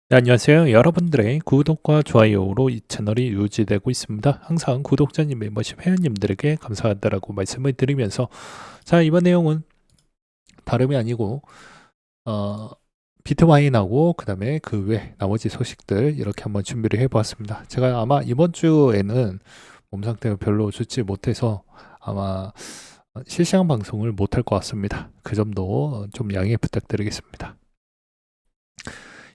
네, 안녕하세요. 여러분들의 구독과 좋아요로 이 채널이 유지되고 있습니다. 항상 구독자님, 멤버십 회원님들에게 감사하다라고 말씀을 드리면서 자, 이번 내용은 다름이 아니고 어, 비트마인하고 그다음에 그 외 나머지 소식들 이렇게 한번 준비를 해보았습니다. 제가 아마 이번 주에는 몸 상태가 별로 좋지 못해서 아마 실시간 방송을 못할 것 같습니다. 그 점도 좀 양해 부탁드리겠습니다.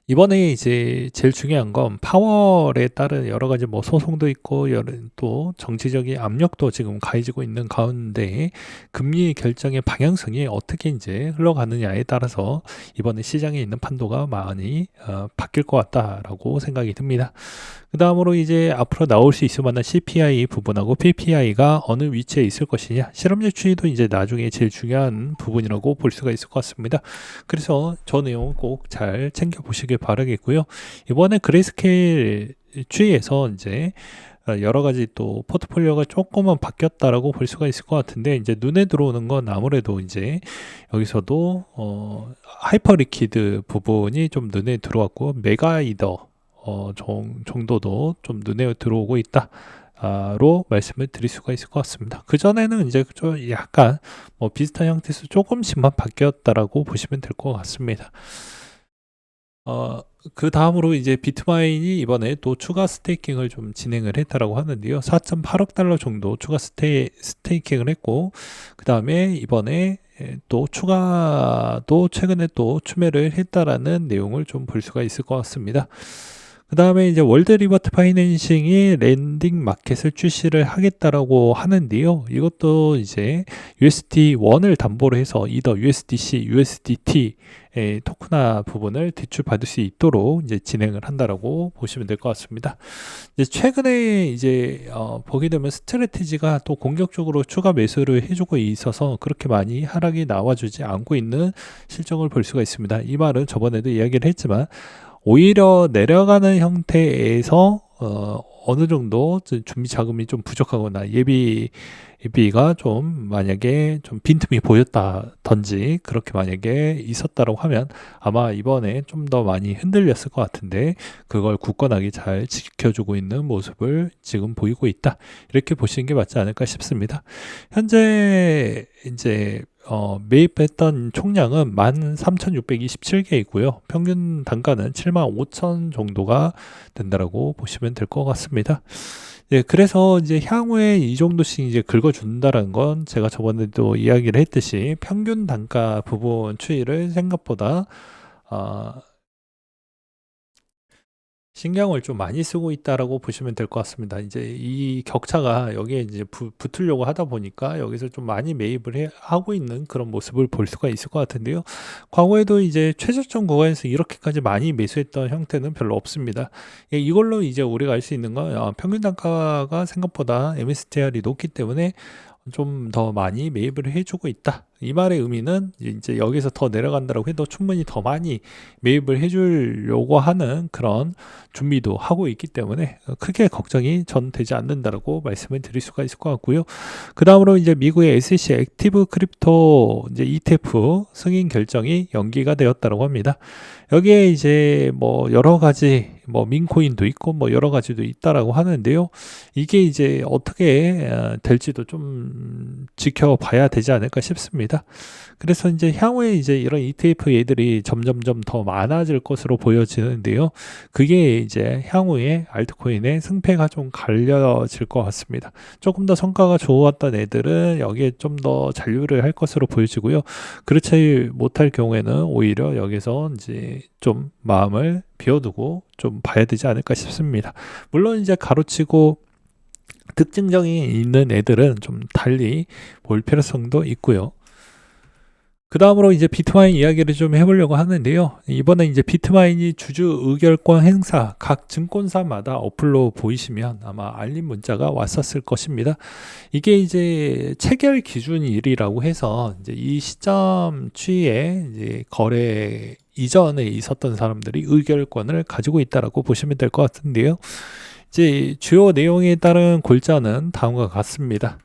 이번에 이제 제일 중요한 건 파월에 따른 여러 가지 뭐 소송도 있고 또 정치적인 압력도 지금 가해지고 있는 가운데 금리 결정의 방향성이 어떻게 이제 흘러가느냐에 따라서 이번에 시장에 있는 판도가 많이 바뀔 것 같다라고 생각이 듭니다. 그 다음으로 이제 앞으로 나올 수 있을 만한 CPI 부분하고 PPI가 어느 위치에 있을 것이냐, 실업률 추이도 이제 나중에 제일 중요한 부분이라고 볼 수가 있을 것 같습니다. 그래서 저 내용 꼭 잘 챙겨 보시길 바라겠고요. 이번에 그레이스케일 추이에서 이제 여러 가지 또 포트폴리오가 조금은 바뀌었다라고 볼 수가 있을 것 같은데, 이제 눈에 들어오는 건 아무래도 이제 여기서도 하이퍼 리퀴드 부분이 좀 눈에 들어왔고, 메가이더 정도도 좀 눈에 들어오고 있다. 로 말씀을 드릴 수가 있을 것 같습니다. 그전에는 이제 좀 약간 뭐 비슷한 형태에서 조금씩만 바뀌었다라고 보시면 될 것 같습니다. 그 다음으로 이제 비트마인이 이번에 또 추가 스테이킹을 좀 진행을 했다라고 하는데요. 4.8억 달러 정도 추가 스테이킹을 했고, 그 다음에 이번에 또 추가도 최근에 또 추매를 했다라는 내용을 좀 볼 수가 있을 것 같습니다. 그 다음에 이제 월드 리버트 파이낸싱이 랜딩 마켓을 출시를 하겠다라고 하는데요. 이것도 이제 USD1을 담보로 해서 이더 USDC, USDT 토크나 부분을 대출받을 수 있도록 이제 진행을 한다라고 보시면 될 것 같습니다. 이제 최근에 이제 보게 되면 스트래티지가 또 공격적으로 추가 매수를 해주고 있어서 그렇게 많이 하락이 나와주지 않고 있는 실정을 볼 수가 있습니다. 이 말은 저번에도 이야기를 했지만 오히려 내려가는 형태에서 어느 정도 준비 자금이 좀 부족하거나 예비가 좀 만약에 좀 빈틈이 보였다든지 그렇게 만약에 있었다고 하면 아마 이번에 좀 더 많이 흔들렸을 것 같은데, 그걸 굳건하게 잘 지켜주고 있는 모습을 지금 보이고 있다, 이렇게 보시는 게 맞지 않을까 싶습니다. 현재 이제 매입했던 총량은 13,627개이고요. 평균 단가는 75,000 정도가 된다라고 보시면 될 것 같습니다. 예, 그래서 이제 향후에 이 정도씩 이제 긁어준다는 건 제가 저번에도 이야기를 했듯이 평균 단가 부분 추이를 생각보다 어, 신경을 좀 많이 쓰고 있다라고 보시면 될 것 같습니다. 이제 이 격차가 여기에 이제 붙으려고 하다 보니까 여기서 좀 많이 매입을 하고 있는 그런 모습을 볼 수가 있을 것 같은데요. 과거에도 이제 최저점 구간에서 이렇게까지 많이 매수했던 형태는 별로 없습니다. 예, 이걸로 이제 우리가 알 수 있는 건 평균 단가가 생각보다 MSTR이 높기 때문에 좀 더 많이 매입을 해주고 있다. 이 말의 의미는 이제 여기서 더 내려간다고 해도 충분히 더 많이 매입을 해주려고 하는 그런 준비도 하고 있기 때문에 크게 걱정이 전 되지 않는다라고 말씀을 드릴 수가 있을 것 같고요. 그 다음으로 이제 미국의 SEC 액티브 크립토 이제 ETF 승인 결정이 연기가 되었다고 합니다. 여기에 이제 뭐 여러 가지 뭐 민코인도 있고 뭐 여러 가지도 있다라고 하는데요. 이게 이제 어떻게 될지도 좀 지켜봐야 되지 않을까 싶습니다. 그래서 이제 향후에 이제 이런 ETF 얘들이 점점점 더 많아질 것으로 보여지는데요. 그게 이제 향후에 알트코인의 승패가 좀 갈려질 것 같습니다. 조금 더 성과가 좋았던 애들은 여기에 좀 더 잔류를 할 것으로 보여지고요. 그렇지 못할 경우에는 오히려 여기서 이제 좀 마음을 비워두고 좀 봐야 되지 않을까 싶습니다. 물론 이제 가로치고 특징적인 있는 애들은 좀 달리 볼 필요성도 있고요. 그 다음으로 이제 비트마인 이야기를 좀 해보려고 하는데요. 이번에 이제 비트마인이 주주 의결권 행사 각 증권사마다 어플로 보이시면 아마 알림 문자가 왔었을 것입니다. 이게 이제 체결 기준일이라고 해서 이제 이 시점 추이에 이제 거래 이전에 있었던 사람들이 의결권을 가지고 있다라고 보시면 될 것 같은데요. 이제 주요 내용에 따른 골자는 다음과 같습니다.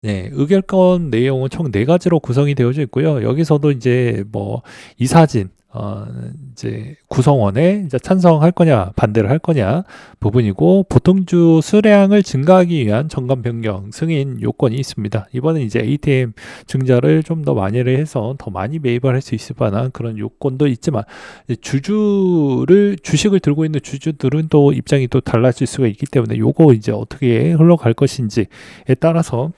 네, 의결권 내용은 총 4가지로 구성이 되어져 있고요. 여기서도 이제 뭐 이사진, 이제 구성원에 이제 찬성할 거냐, 반대를 할 거냐 부분이고, 보통주 수량을 증가하기 위한 정관 변경 승인 요건이 있습니다. 이번에 이제 ATM 증자를 좀 더 많이를 해서 더 많이 매입을 할 수 있을 만한 그런 요건도 있지만, 주식을 들고 있는 주주들은 또 입장이 또 달라질 수가 있기 때문에 요거 이제 어떻게 흘러갈 것인지에 따라서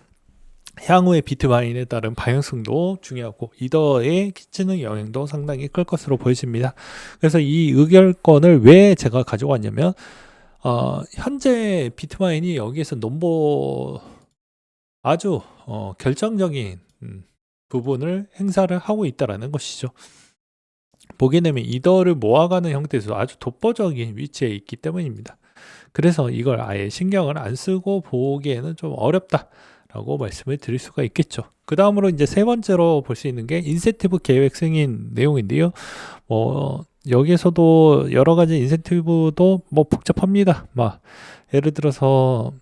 향후의 비트마인에 따른 방향성도 중요하고 이더에 끼치는 영향도 상당히 클 것으로 보여집니다. 그래서 이 의결권을 왜 제가 가져왔냐면, 현재 비트마인이 여기에서 아주 결정적인 부분을 행사를 하고 있다라는 것이죠. 보게 되면 이더를 모아가는 형태에서 아주 독보적인 위치에 있기 때문입니다. 그래서 이걸 아예 신경을 안 쓰고 보기에는 좀 어렵다 라고 말씀을 드릴 수가 있겠죠. 그 다음으로 이제 세 번째로 볼 수 있는 게 인센티브 계획 승인 내용인데요. 여기에서도 여러 가지 인센티브도 뭐 복잡합니다. 막 예를 들어서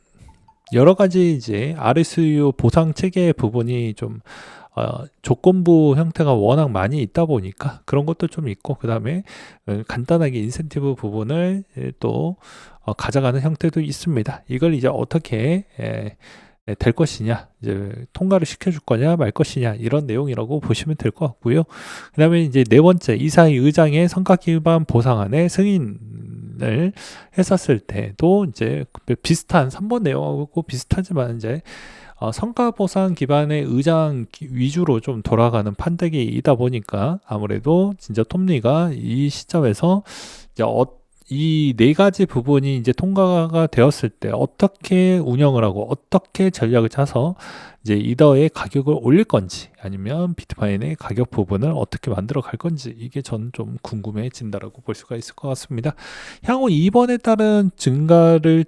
여러 가지 이제 RSU 보상 체계 부분이 좀 조건부 형태가 워낙 많이 있다 보니까 그런 것도 좀 있고, 그 다음에 간단하게 인센티브 부분을 또 가져가는 형태도 있습니다. 이걸 이제 어떻게 될 것이냐, 이제 통과를 시켜줄 거냐 말 것이냐, 이런 내용이라고 보시면 될 것 같고요. 그 다음에 이제 네 번째, 이사회 의장의 성과 기반 보상안의 승인을 했었을 때도 이제 비슷한 3번 내용하고 비슷하지만 이제 성과 보상 기반의 의장 위주로 좀 돌아가는 판때기이다 보니까 아무래도 진짜 톱니가 이 시점에서 이제 이 네 가지 부분이 이제 통과가 되었을 때 어떻게 운영을 하고 어떻게 전략을 짜서 이제 이더의 가격을 올릴 건지, 아니면 비트마인의 가격 부분을 어떻게 만들어 갈 건지, 이게 저는 좀 궁금해진다라고 볼 수가 있을 것 같습니다. 향후 이번에 따른 증가를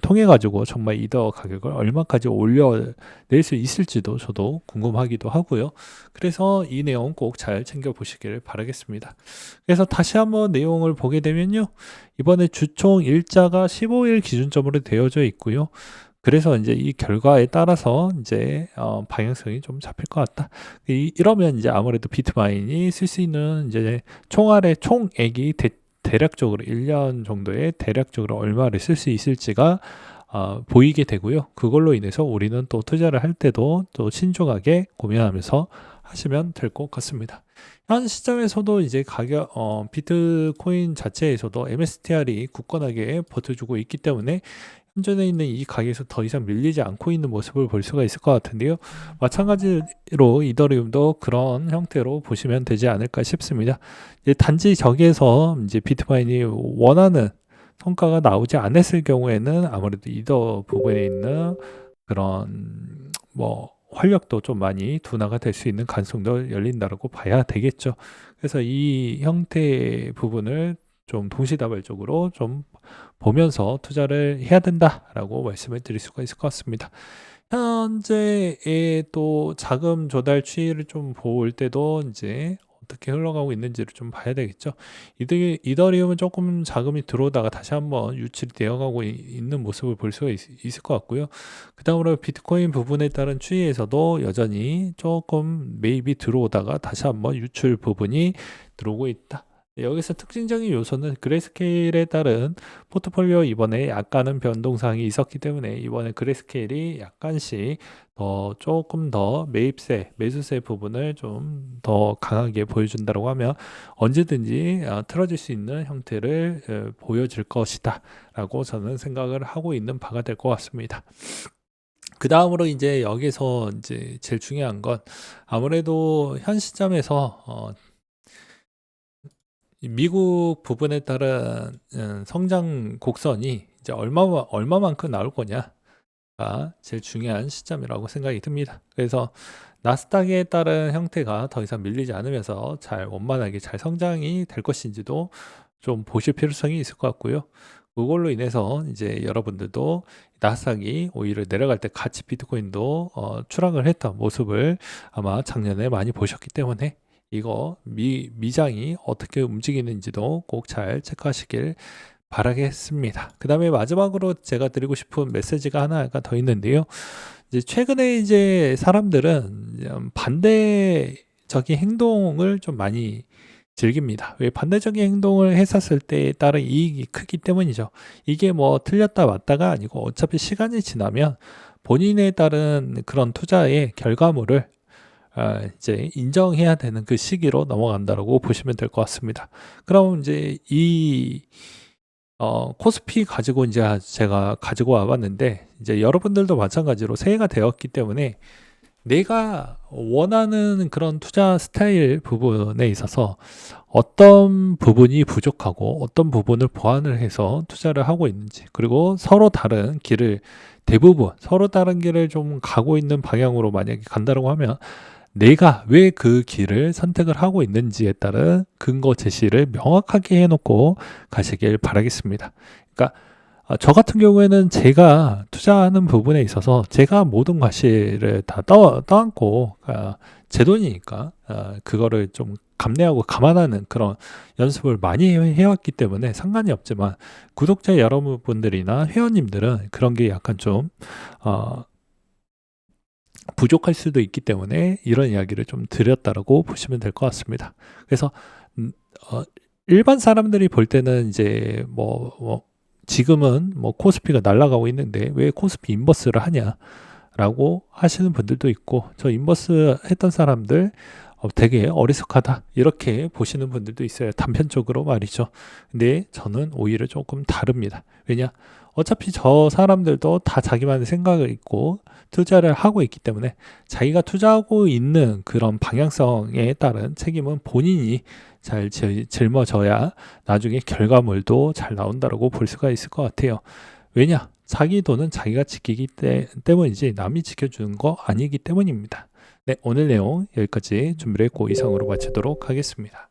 통해 가지고 정말 이더 가격을 얼마까지 올려낼 수 있을지도 저도 궁금하기도 하고요. 그래서 이 내용 꼭 잘 챙겨 보시길 바라겠습니다. 그래서 다시 한번 내용을 보게 되면요, 이번에 주총 일자가 15일 기준점으로 되어져 있고요. 그래서 이제 이 결과에 따라서 이제 방향성이 좀 잡힐 것 같다. 이러면 이제 아무래도 비트마인이 쓸 수 있는 이제 총알의 총액이 대략적으로 1년 정도에 대략적으로 얼마를 쓸 수 있을지가 보이게 되고요. 그걸로 인해서 우리는 또 투자를 할 때도 또 신중하게 고민하면서 하시면 될 것 같습니다. 현 시점에서도 이제 비트코인 자체에서도 MSTR이 굳건하게 버텨주고 있기 때문에 현존에 있는 이 가격에서 더 이상 밀리지 않고 있는 모습을 볼 수가 있을 것 같은데요. 마찬가지로 이더리움도 그런 형태로 보시면 되지 않을까 싶습니다. 단지 저기에서 이제 비트마인이 원하는 성과가 나오지 않았을 경우에는 아무래도 이더 부분에 있는 그런 뭐 활력도 좀 많이 둔화가 될 수 있는 가능성도 열린다라고 봐야 되겠죠. 그래서 이 형태의 부분을 좀 동시다발적으로 좀 보면서 투자를 해야 된다라고 말씀을 드릴 수가 있을 것 같습니다. 현재의 또 자금 조달 추이를 좀 볼 때도 이제 어떻게 흘러가고 있는지를 좀 봐야 되겠죠. 이더리움은 조금 자금이 들어오다가 다시 한번 유출이 되어가고 있는 모습을 볼 수가 있을 것 같고요. 그 다음으로 비트코인 부분에 따른 추이에서도 여전히 조금 매입이 들어오다가 다시 한번 유출 부분이 들어오고 있다. 여기서 특징적인 요소는 그레이스케일에 따른 포트폴리오 이번에 약간은 변동사항이 있었기 때문에 이번에 그레이스케일이 약간씩 조금 더 매수세 부분을 좀 더 강하게 보여준다고 하면 언제든지 틀어질 수 있는 형태를 보여줄 것이다 라고 저는 생각을 하고 있는 바가 될 것 같습니다. 그 다음으로 이제 여기서 이제 제일 중요한 건 아무래도 현 시점에서 미국 부분에 따른 성장 곡선이 이제 얼마만큼 나올 거냐가 제일 중요한 시점이라고 생각이 듭니다. 그래서 나스닥에 따른 형태가 더 이상 밀리지 않으면서 잘 원만하게 잘 성장이 될 것인지도 좀 보실 필요성이 있을 것 같고요. 그걸로 인해서 이제 여러분들도 나스닥이 오히려 내려갈 때 같이 비트코인도 추락을 했던 모습을 아마 작년에 많이 보셨기 때문에 이거 미장이 어떻게 움직이는지도 꼭 잘 체크하시길 바라겠습니다. 그 다음에 마지막으로 제가 드리고 싶은 메시지가 하나가 더 있는데요. 이제 최근에 이제 사람들은 반대적인 행동을 좀 많이 즐깁니다. 왜 반대적인 행동을 했었을 때에 따른 이익이 크기 때문이죠. 이게 뭐 틀렸다 맞다가 아니고 어차피 시간이 지나면 본인에 따른 그런 투자의 결과물을 이제 인정해야 되는 그 시기로 넘어간다라고 보시면 될 것 같습니다. 그럼 이제 이 코스피 가지고 이제 제가 가지고 와봤는데 이제 여러분들도 마찬가지로 새해가 되었기 때문에 내가 원하는 그런 투자 스타일 부분에 있어서 어떤 부분이 부족하고 어떤 부분을 보완을 해서 투자를 하고 있는지, 그리고 서로 다른 길을 대부분 서로 다른 길을 좀 가고 있는 방향으로 만약에 간다고 하면 내가 왜 그 길을 선택을 하고 있는지에 따른 근거 제시를 명확하게 해놓고 가시길 바라겠습니다. 그러니까 저 같은 경우에는 제가 투자하는 부분에 있어서 제가 모든 과실을 다 떠안고 제 돈이니까 그거를 좀 감내하고 감안하는 그런 연습을 많이 해왔기 때문에 상관이 없지만, 구독자 여러분들이나 회원님들은 그런 게 약간 좀 부족할 수도 있기 때문에 이런 이야기를 좀 드렸다라고 보시면 될 것 같습니다. 그래서 일반 사람들이 볼 때는 이제 지금은 뭐 코스피가 날아가고 있는데 왜 코스피 인버스를 하냐라고 하시는 분들도 있고, 저 인버스 했던 사람들 되게 어리숙하다 이렇게 보시는 분들도 있어요. 단편적으로 말이죠. 근데 저는 오히려 조금 다릅니다. 왜냐? 어차피 저 사람들도 다 자기만의 생각을 있고 투자를 하고 있기 때문에 자기가 투자하고 있는 그런 방향성에 따른 책임은 본인이 잘 짊어져야 나중에 결과물도 잘 나온다라고 볼 수가 있을 것 같아요. 왜냐? 자기 돈은 자기가 지키기 때문이지 남이 지켜주는 거 아니기 때문입니다. 네, 오늘 내용 여기까지 준비를 했고 이상으로 마치도록 하겠습니다.